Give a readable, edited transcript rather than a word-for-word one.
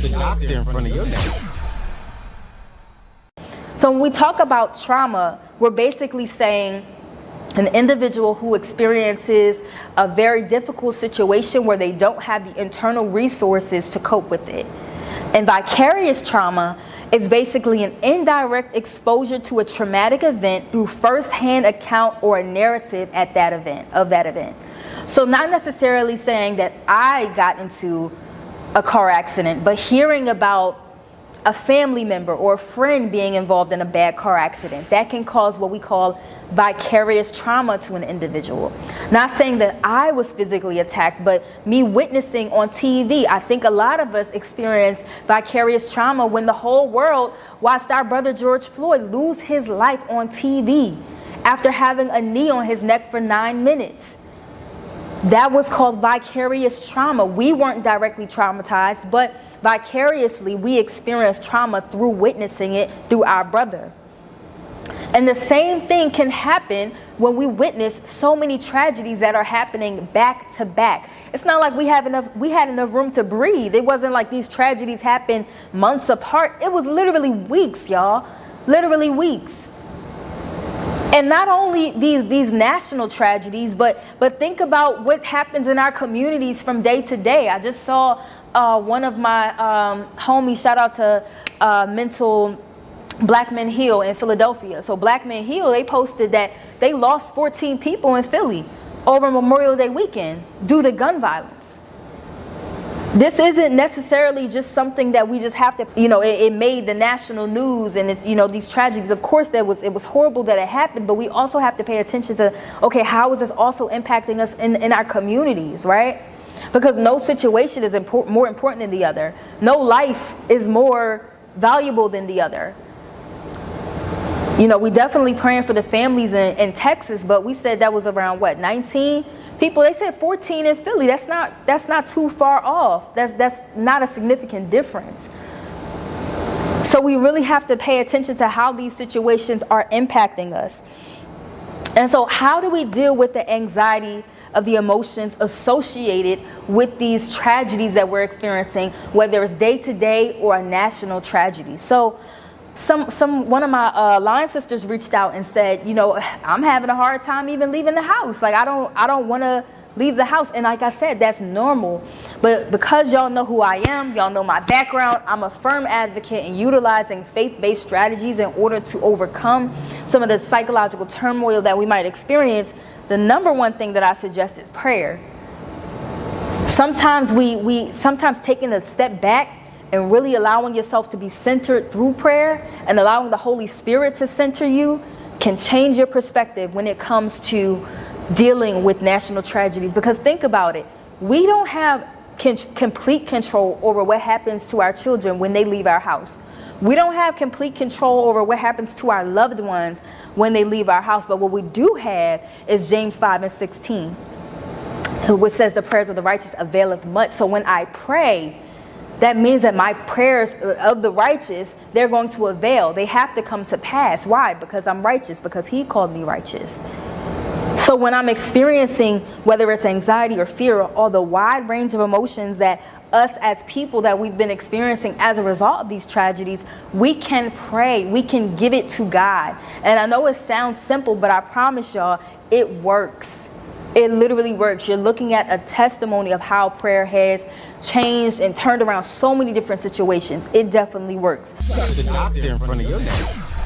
the doctor in front of your name. So when we talk about trauma, we're basically saying an individual who experiences a very difficult situation where they don't have the internal resources to cope with it. And vicarious trauma is basically an indirect exposure to a traumatic event through first-hand account or a narrative of that event. So not necessarily saying that I got into a car accident, but hearing about a family member or a friend being involved in a bad car accident, that can cause what we call vicarious trauma to an individual. Not saying that I was physically attacked, but me witnessing on TV. I think a lot of us experienced vicarious trauma when the whole world watched our brother George Floyd lose his life on TV after having a knee on his neck for 9 minutes. That was called vicarious trauma. We weren't directly traumatized, but vicariously we experienced trauma through witnessing it through our brother. And the same thing can happen when we witness so many tragedies that are happening back to back. It's not like we had enough room to breathe. It wasn't like these tragedies happened months apart. It was literally weeks, y'all. Literally weeks. And not only these national tragedies, but think about what happens in our communities from day to day. I just saw one of my homies, shout out to Mental Black Men Heal in Philadelphia. So Black Men Heal, they posted that they lost 14 people in Philly over Memorial Day weekend due to gun violence. This isn't necessarily just something that we just have to, it made the national news, and it's, these tragedies. Of course, it was horrible that it happened, but we also have to pay attention to, okay, how is this also impacting us in our communities, right? Because no situation is more important than the other. No life is more valuable than the other. We definitely praying for the families in Texas, but we said that was around 19 people. They said 14 in Philly. That's not too far off. That's not a significant difference. So we really have to pay attention to how these situations are impacting us. And so how do we deal with the anxiety of the emotions associated with these tragedies that we're experiencing, whether it's day to day or a national tragedy? So one of my line sisters reached out and said, I'm having a hard time even leaving the house. Like I don't want to leave the house. And like I said, that's normal. But because y'all know who I am, y'all know my background, I'm a firm advocate in utilizing faith-based strategies in order to overcome some of the psychological turmoil that we might experience. The number one thing that I suggest is prayer. Sometimes sometimes taking a step back and really allowing yourself to be centered through prayer and allowing the Holy Spirit to center you can change your perspective when it comes to dealing with national tragedies. Because think about it, we don't have complete control over what happens to our children when they leave our house. We don't have complete control over what happens to our loved ones when they leave our house. But what we do have is James 5:16, which says the prayers of the righteous availeth much. So when I pray, that means that my prayers of the righteous, they're going to avail. They have to come to pass. Why? Because I'm righteous, because he called me righteous. So when I'm experiencing, whether it's anxiety or fear or the wide range of emotions that us as people that we've been experiencing as a result of these tragedies, we can pray. We can give it to God. And I know it sounds simple, but I promise y'all, it works. It literally works. You're looking at a testimony of how prayer has changed and turned around so many different situations. It definitely works. The doctor in front of your name.